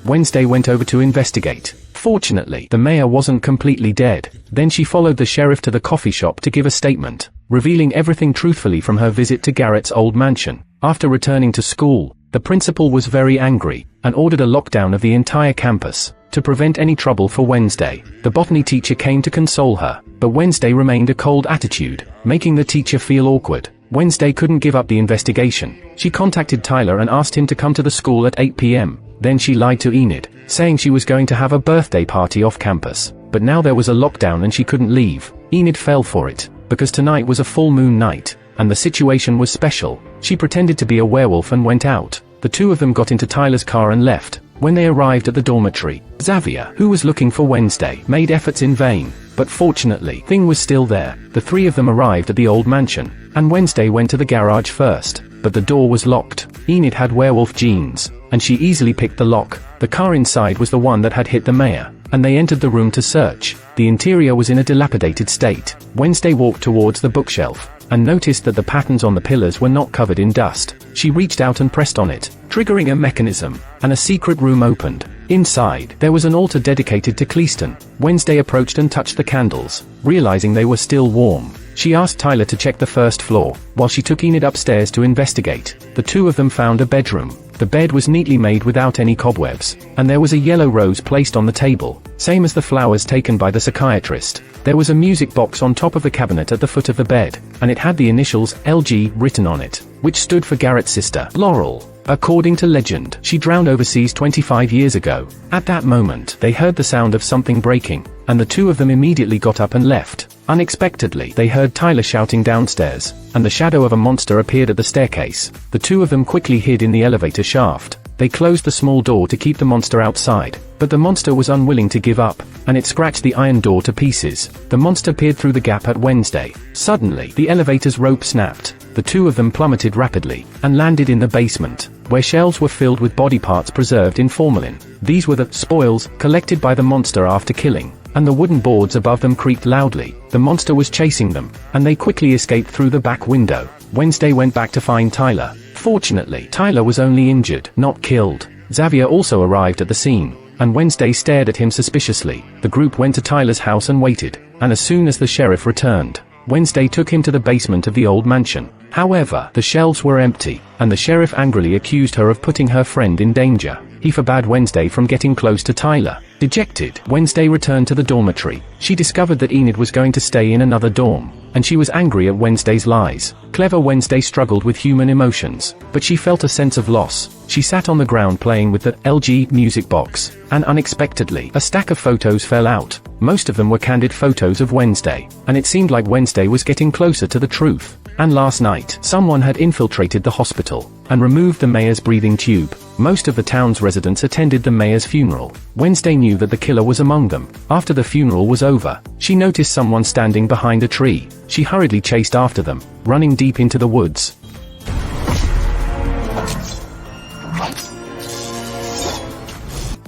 Wednesday went over to investigate. Fortunately, the mayor wasn't completely dead. Then she followed the sheriff to the coffee shop to give a statement, revealing everything truthfully from her visit to Garrett's old mansion. After returning to school, the principal was very angry, and ordered a lockdown of the entire campus, to prevent any trouble for Wednesday. The botany teacher came to console her, but Wednesday remained a cold attitude, making the teacher feel awkward. Wednesday couldn't give up the investigation. She contacted Tyler and asked him to come to the school at 8 p.m. Then she lied to Enid, saying she was going to have a birthday party off campus, but now there was a lockdown and she couldn't leave. Enid fell for it, because tonight was a full moon night, and the situation was special. She pretended to be a werewolf and went out. The two of them got into Tyler's car and left. When they arrived at the dormitory, Xavier, who was looking for Wednesday, made efforts in vain, but fortunately, Thing was still there. The three of them arrived at the old mansion, and Wednesday went to the garage first, but the door was locked. Enid had werewolf genes, and she easily picked the lock. The car inside was the one that had hit the mayor, and they entered the room to search. The interior was in a dilapidated state. Wednesday walked towards the bookshelf, and noticed that the patterns on the pillars were not covered in dust. She reached out and pressed on it, triggering a mechanism, and a secret room opened. Inside, there was an altar dedicated to Cleaston. Wednesday approached and touched the candles, realizing they were still warm. She asked Tyler to check the first floor, while she took Enid upstairs to investigate. The two of them found a bedroom. The bed was neatly made without any cobwebs, and there was a yellow rose placed on the table, same as the flowers taken by the psychiatrist. There was a music box on top of the cabinet at the foot of the bed, and it had the initials LG written on it, which stood for Garrett's sister, Laurel. According to legend, she drowned overseas 25 years ago. At that moment, they heard the sound of something breaking, and the two of them immediately got up and left. Unexpectedly, they heard Tyler shouting downstairs, and the shadow of a monster appeared at the staircase. The two of them quickly hid in the elevator shaft. They closed the small door to keep the monster outside, but the monster was unwilling to give up, and it scratched the iron door to pieces. The monster peered through the gap at Wednesday. Suddenly, the elevator's rope snapped. The two of them plummeted rapidly, and landed in the basement, where shelves were filled with body parts preserved in formalin. These were the spoils collected by the monster after killing, and the wooden boards above them creaked loudly. The monster was chasing them, and they quickly escaped through the back window. Wednesday went back to find Tyler. Fortunately, Tyler was only injured, not killed. Xavier also arrived at the scene, and Wednesday stared at him suspiciously. The group went to Tyler's house and waited, and as soon as the sheriff returned, Wednesday took him to the basement of the old mansion. However, the shelves were empty, and the sheriff angrily accused her of putting her friend in danger. He forbade Wednesday from getting close to Tyler. Dejected, Wednesday returned to the dormitory. She discovered that Enid was going to stay in another dorm, and she was angry at Wednesday's lies. Clever Wednesday struggled with human emotions, but she felt a sense of loss. She sat on the ground playing with the LG music box, and unexpectedly, a stack of photos fell out. Most of them were candid photos of Wednesday, and it seemed like Wednesday was getting closer to the truth. And last night, someone had infiltrated the hospital and removed the mayor's breathing tube. Most of the town's residents attended the mayor's funeral. Wednesday knew that the killer was among them. After the funeral was over, she noticed someone standing behind a tree. She hurriedly chased after them, running deep into the woods.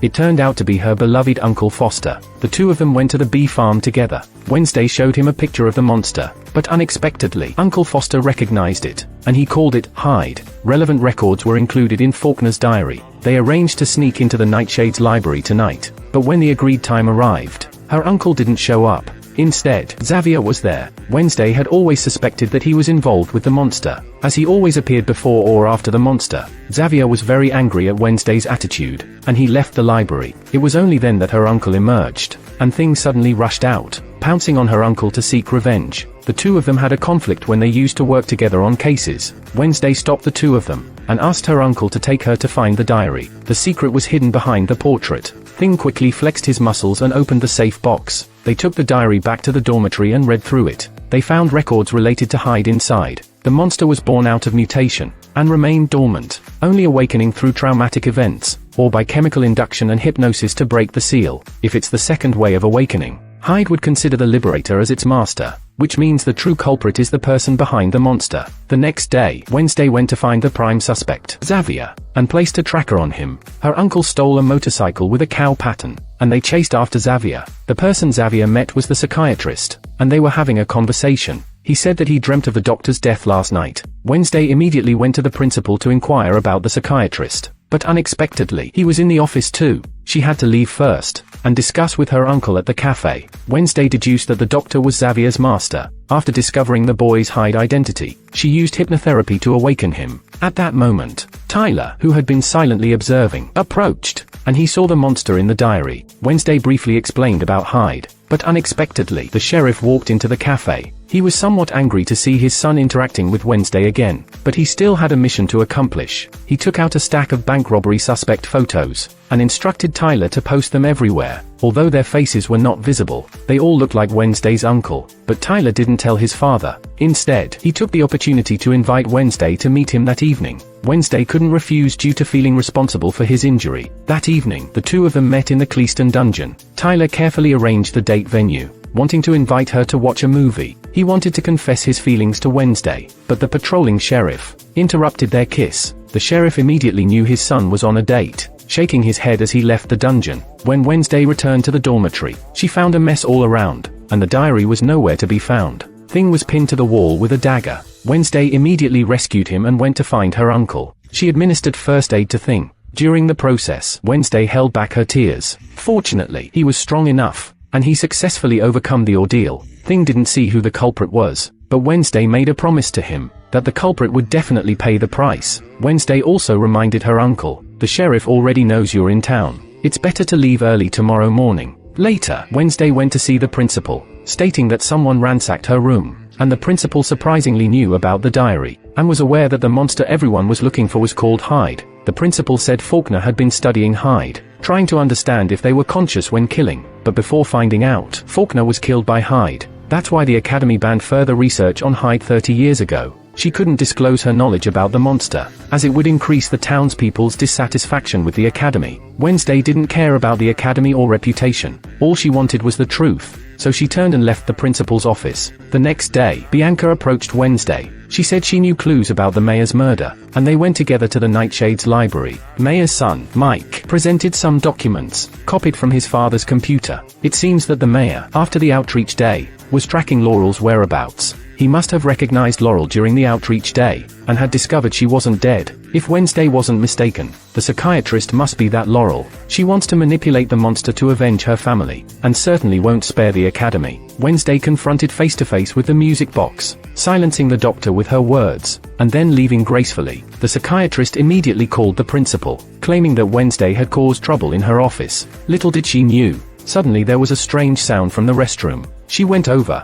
It turned out to be her beloved Uncle Foster. The two of them went to the bee farm together. Wednesday showed him a picture of the monster, but unexpectedly, Uncle Foster recognized it, and he called it Hyde. Relevant records were included in Faulkner's diary. They arranged to sneak into the Nightshade's library tonight, but when the agreed time arrived, her uncle didn't show up. Instead, Xavier was there. Wednesday had always suspected that he was involved with the monster, as he always appeared before or after the monster. Xavier was very angry at Wednesday's attitude, and he left the library. It was only then that her uncle emerged, and things suddenly rushed out, pouncing on her uncle to seek revenge. The two of them had a conflict when they used to work together on cases. Wednesday stopped the two of them, and asked her uncle to take her to find the diary. The secret was hidden behind the portrait. Thing quickly flexed his muscles and opened the safe box. They took the diary back to the dormitory and read through it. They found records related to Hyde inside. The monster was born out of mutation, and remained dormant, only awakening through traumatic events, or by chemical induction and hypnosis to break the seal. If it's the second way of awakening, Hyde would consider the Liberator as its master, which means the true culprit is the person behind the monster. The next day, Wednesday went to find the prime suspect, Xavier, and placed a tracker on him. Her uncle stole a motorcycle with a cow pattern, and they chased after Xavier. The person Xavier met was the psychiatrist, and they were having a conversation. He said that he dreamt of the doctor's death last night. Wednesday immediately went to the principal to inquire about the psychiatrist, but unexpectedly, he was in the office too. She had to leave first, and discuss with her uncle at the cafe. Wednesday deduced that the doctor was Xavier's master. After discovering the boy's Hyde identity, she used hypnotherapy to awaken him. At that moment, Tyler, who had been silently observing, approached, and he saw the monster in the diary. Wednesday briefly explained about Hyde, but unexpectedly, the sheriff walked into the cafe. He was somewhat angry to see his son interacting with Wednesday again, but he still had a mission to accomplish. He took out a stack of bank robbery suspect photos, and instructed Tyler to post them everywhere. Although their faces were not visible, they all looked like Wednesday's uncle, but Tyler didn't tell his father. Instead, he took the opportunity to invite Wednesday to meet him that evening. Wednesday couldn't refuse due to feeling responsible for his injury. That evening, the two of them met in the Cleaston dungeon. Tyler carefully arranged the date venue, wanting to invite her to watch a movie. He wanted to confess his feelings to Wednesday, but the patrolling sheriff interrupted their kiss. The sheriff immediately knew his son was on a date, shaking his head as he left the dungeon. When Wednesday returned to the dormitory, she found a mess all around, and the diary was nowhere to be found. Thing was pinned to the wall with a dagger. Wednesday immediately rescued him and went to find her uncle. She administered first aid to Thing. During the process, Wednesday held back her tears. Fortunately, he was strong enough, and he successfully overcome the ordeal. Thing didn't see who the culprit was, but Wednesday made a promise to him that the culprit would definitely pay the price. Wednesday also reminded her uncle, the sheriff already knows you're in town. It's better to leave early tomorrow morning. Later, Wednesday went to see the principal, stating that someone ransacked her room, and the principal surprisingly knew about the diary, and was aware that the monster everyone was looking for was called Hyde. The principal said Faulkner had been studying Hyde, trying to understand if they were conscious when killing, but before finding out, Faulkner was killed by Hyde. That's why the Academy banned further research on Hyde 30 years ago. She couldn't disclose her knowledge about the monster, as it would increase the townspeople's dissatisfaction with the Academy. Wednesday didn't care about the Academy or reputation. All she wanted was the truth, so she turned and left the principal's office. The next day, Bianca approached Wednesday. She said she knew clues about the mayor's murder, and they went together to the Nightshade's library. Mayor's son, Mike, presented some documents, copied from his father's computer. It seems that the mayor, after the outreach day, was tracking Laurel's whereabouts. He must have recognized Laurel during the outreach day, and had discovered she wasn't dead. If Wednesday wasn't mistaken, the psychiatrist must be that Laurel. She wants to manipulate the monster to avenge her family, and certainly won't spare the academy. Wednesday confronted face to face with the music box, silencing the doctor with her words, and then leaving gracefully. The psychiatrist immediately called the principal, claiming that Wednesday had caused trouble in her office. Little did she knew, suddenly there was a strange sound from the restroom. She went over.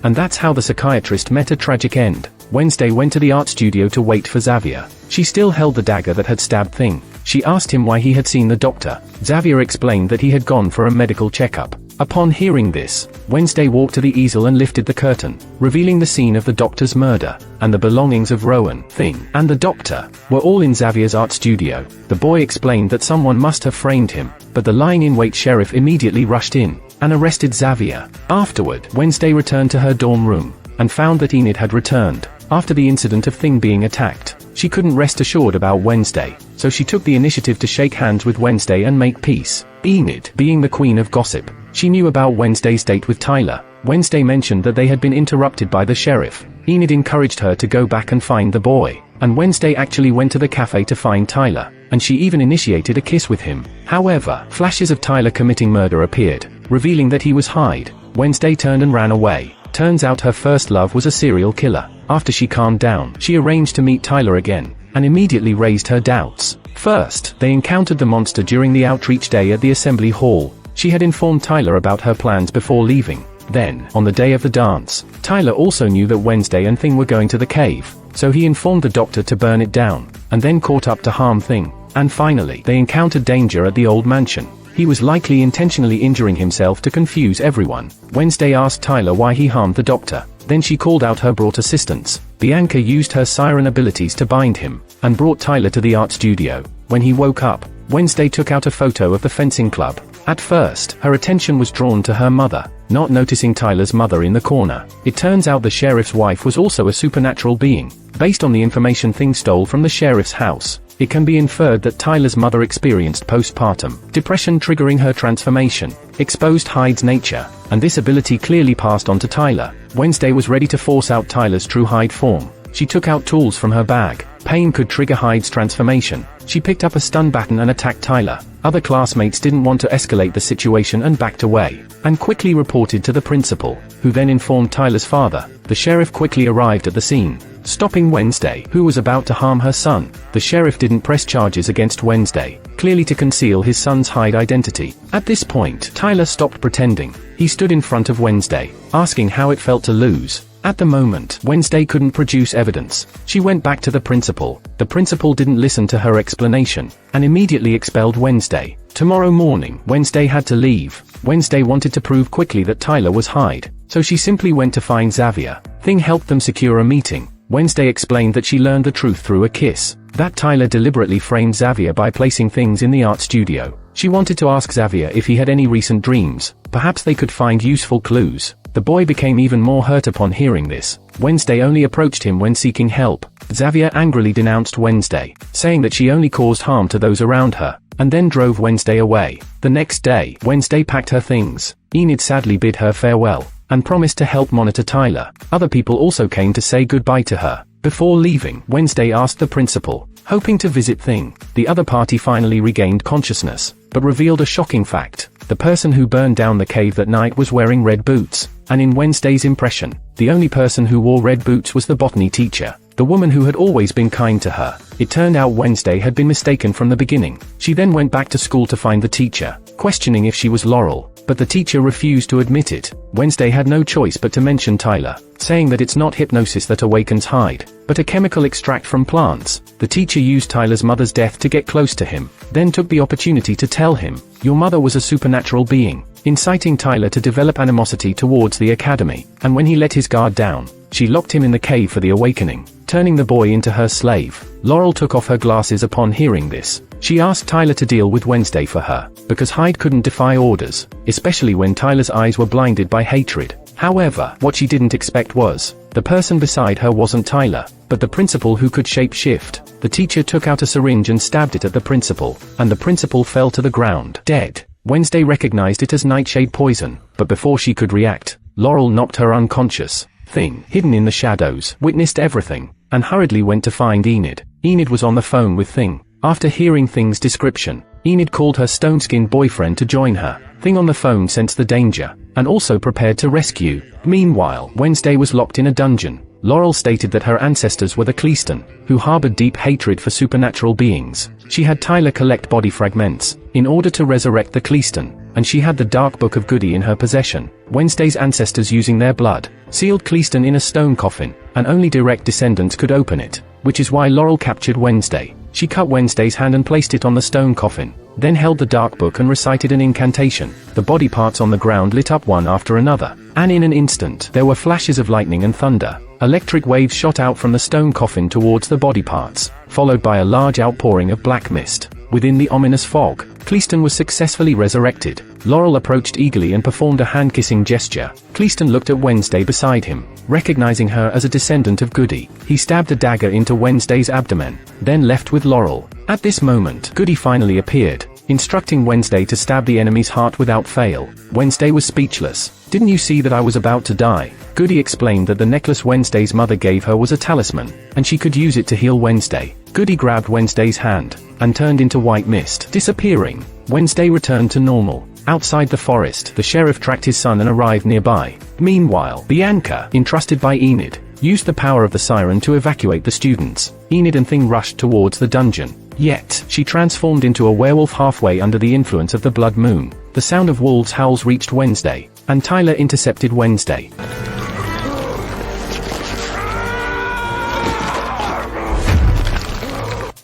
And that's how the psychiatrist met a tragic end. Wednesday went to the art studio to wait for Xavier. She still held the dagger that had stabbed Thing. She asked him why he had seen the doctor. Xavier explained that he had gone for a medical checkup. Upon hearing this, Wednesday walked to the easel and lifted the curtain, revealing the scene of the doctor's murder, and the belongings of Rowan, Thing, and the doctor were all in Xavier's art studio. The boy explained that someone must have framed him, but the lying-in-wait sheriff immediately rushed in and arrested Xavier. Afterward, Wednesday returned to her dorm room and found that Enid had returned. After the incident of Thing being attacked, she couldn't rest assured about Wednesday, so she took the initiative to shake hands with Wednesday and make peace. Enid, being the queen of gossip, she knew about Wednesday's date with Tyler. Wednesday mentioned that they had been interrupted by the sheriff. Enid encouraged her to go back and find the boy, and Wednesday actually went to the cafe to find Tyler, and she even initiated a kiss with him. However, flashes of Tyler committing murder appeared, revealing that he was Hyde. Wednesday turned and ran away. Turns out her first love was a serial killer. After she calmed down, she arranged to meet Tyler again, and immediately raised her doubts. First, they encountered the monster during the outreach day at the assembly hall. She had informed Tyler about her plans before leaving. Then, on the day of the dance, Tyler also knew that Wednesday and Thing were going to the cave, so he informed the doctor to burn it down, and then caught up to harm Thing. And finally, they encountered danger at the old mansion. He was likely intentionally injuring himself to confuse everyone. Wednesday asked Tyler why he harmed the doctor. Then she called out her brought assistants. Bianca used her siren abilities to bind him, and brought Tyler to the art studio. When he woke up, Wednesday took out a photo of the fencing club. At first, her attention was drawn to her mother, not noticing Tyler's mother in the corner. It turns out the sheriff's wife was also a supernatural being. Based on the information Thing stole from the sheriff's house, it can be inferred that Tyler's mother experienced postpartum depression triggering her transformation, exposed Hyde's nature, and this ability clearly passed on to Tyler. Wednesday was ready to force out Tyler's true Hyde form. She took out tools from her bag. Pain could trigger Hyde's transformation. She picked up a stun baton and attacked Tyler. Other classmates didn't want to escalate the situation and backed away, and quickly reported to the principal, who then informed Tyler's father. The sheriff quickly arrived at the scene, stopping Wednesday, who was about to harm her son. The sheriff didn't press charges against Wednesday, clearly to conceal his son's Hyde identity. At this point, Tyler stopped pretending. He stood in front of Wednesday, asking how it felt to lose. At the moment, Wednesday couldn't produce evidence. She went back to the principal. The principal didn't listen to her explanation, and immediately expelled Wednesday. Tomorrow morning, Wednesday had to leave. Wednesday wanted to prove quickly that Tyler was Hyde, so she simply went to find Xavier. Thing helped them secure a meeting. Wednesday explained that she learned the truth through a kiss, that Tyler deliberately framed Xavier by placing things in the art studio. She wanted to ask Xavier if he had any recent dreams. Perhaps they could find useful clues. The boy became even more hurt upon hearing this. Wednesday only approached him when seeking help. Xavier angrily denounced Wednesday, saying that she only caused harm to those around her, and then drove Wednesday away. The next day, Wednesday packed her things. Enid sadly bid her farewell, and promised to help monitor Tyler. Other people also came to say goodbye to her. Before leaving, Wednesday asked the principal, hoping to visit Thing. The other party finally regained consciousness, but revealed a shocking fact. The person who burned down the cave that night was wearing red boots, and in Wednesday's impression, the only person who wore red boots was the botany teacher, the woman who had always been kind to her. It turned out Wednesday had been mistaken from the beginning. She then went back to school to find the teacher, questioning if she was Laurel, but the teacher refused to admit it. Wednesday had no choice but to mention Tyler, saying that it's not hypnosis that awakens Hyde, but a chemical extract from plants. The teacher used Tyler's mother's death to get close to him, then took the opportunity to tell him, "Your mother was a supernatural being," inciting Tyler to develop animosity towards the academy. And when he let his guard down, she locked him in the cave for the awakening, turning the boy into her slave. Laurel took off her glasses upon hearing this. She asked Tyler to deal with Wednesday for her, because Hyde couldn't defy orders, especially when Tyler's eyes were blinded by hatred. However, what she didn't expect was, the person beside her wasn't Tyler, but the principal who could shape-shift. The teacher took out a syringe and stabbed it at the principal, and the principal fell to the ground, dead. Wednesday recognized it as nightshade poison, but before she could react, Laurel knocked her unconscious. Thing, hidden in the shadows, witnessed everything, and hurriedly went to find Enid. Enid was on the phone with Thing. After hearing Thing's description, Enid called her stone-skinned boyfriend to join her. Thing on the phone sensed the danger, and also prepared to rescue. Meanwhile, Wednesday was locked in a dungeon. Laurel stated that her ancestors were the Cleaston, who harbored deep hatred for supernatural beings. She had Tyler collect body fragments, in order to resurrect the Cleaston, and she had the Dark Book of Goody in her possession. Wednesday's ancestors, using their blood, sealed Cleaston in a stone coffin, and only direct descendants could open it, which is why Laurel captured Wednesday. She cut Wednesday's hand and placed it on the stone coffin, then held the dark book and recited an incantation. The body parts on the ground lit up one after another, and in an instant there were flashes of lightning and thunder. Electric waves shot out from the stone coffin towards the body parts, followed by a large outpouring of black mist. Within the ominous fog, Cleaston was successfully resurrected. Laurel approached eagerly and performed a hand-kissing gesture. Cleaston looked at Wednesday beside him, recognizing her as a descendant of Goody. He stabbed a dagger into Wednesday's abdomen, then left with Laurel. At this moment, Goody finally appeared, instructing Wednesday to stab the enemy's heart without fail. Wednesday was speechless. "Didn't you see that I was about to die?" Goody explained that the necklace Wednesday's mother gave her was a talisman, and she could use it to heal Wednesday. Goody grabbed Wednesday's hand, and turned into white mist, disappearing. Wednesday returned to normal. Outside the forest, the sheriff tracked his son and arrived nearby. Meanwhile, Bianca, entrusted by Enid, used the power of the siren to evacuate the students. Enid and Thing rushed towards the dungeon. Yet, she transformed into a werewolf halfway under the influence of the blood moon. The sound of wolves' howls reached Wednesday, and Tyler intercepted Wednesday.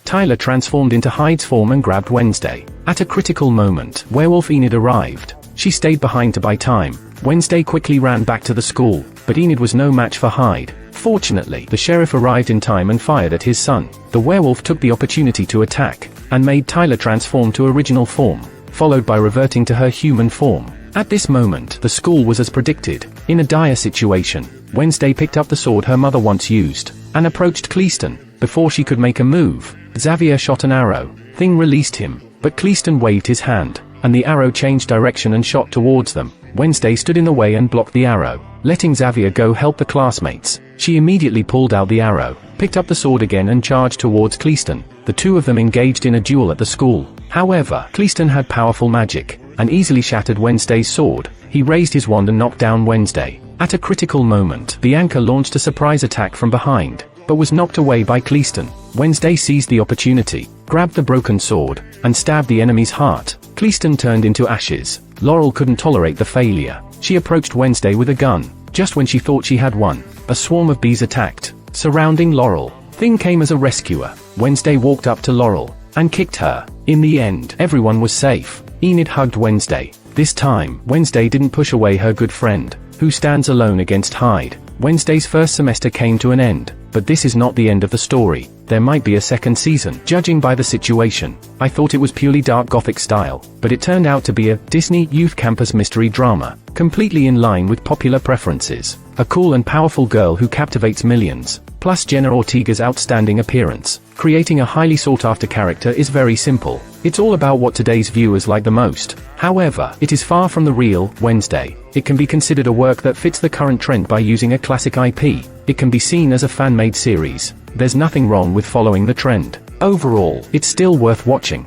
Tyler transformed into Hyde's form and grabbed Wednesday. At a critical moment, werewolf Enid arrived. She stayed behind to buy time. Wednesday quickly ran back to the school, but Enid was no match for Hyde. Fortunately, the sheriff arrived in time and fired at his son. The werewolf took the opportunity to attack, and made Tyler transform to original form, followed by reverting to her human form. At this moment, the school was as predicted, in a dire situation. Wednesday picked up the sword her mother once used, and approached Cleaston. Before she could make a move, Xavier shot an arrow. Thing released him, but Cleaston waved his hand, and the arrow changed direction and shot towards them. Wednesday stood in the way and blocked the arrow, letting Xavier go help the classmates. She immediately pulled out the arrow, picked up the sword again and charged towards Cleaston. The two of them engaged in a duel at the school. However, Cleaston had powerful magic, and easily shattered Wednesday's sword. He raised his wand and knocked down Wednesday. At a critical moment, Bianca launched a surprise attack from behind, but was knocked away by Cleaston. Wednesday seized the opportunity, grabbed the broken sword, and stabbed the enemy's heart. Cleaston turned into ashes. Laurel couldn't tolerate the failure. She approached Wednesday with a gun. Just when she thought she had won, a swarm of bees attacked, surrounding Laurel. Thing came as a rescuer. Wednesday walked up to Laurel, and kicked her. In the end, everyone was safe. Enid hugged Wednesday. This time, Wednesday didn't push away her good friend, who stands alone against Hyde. Wednesday's first semester came to an end, but this is not the end of the story. There might be a second season, judging by the situation. I thought it was purely dark gothic style, but it turned out to be a Disney youth campus mystery drama, completely in line with popular preferences. A cool and powerful girl who captivates millions, plus Jenna Ortega's outstanding appearance. Creating a highly sought-after character is very simple. It's all about what today's viewers like the most. However, it is far from the real Wednesday. It can be considered a work that fits the current trend by using a classic IP. It can be seen as a fan-made series. There's nothing wrong with following the trend. Overall, it's still worth watching.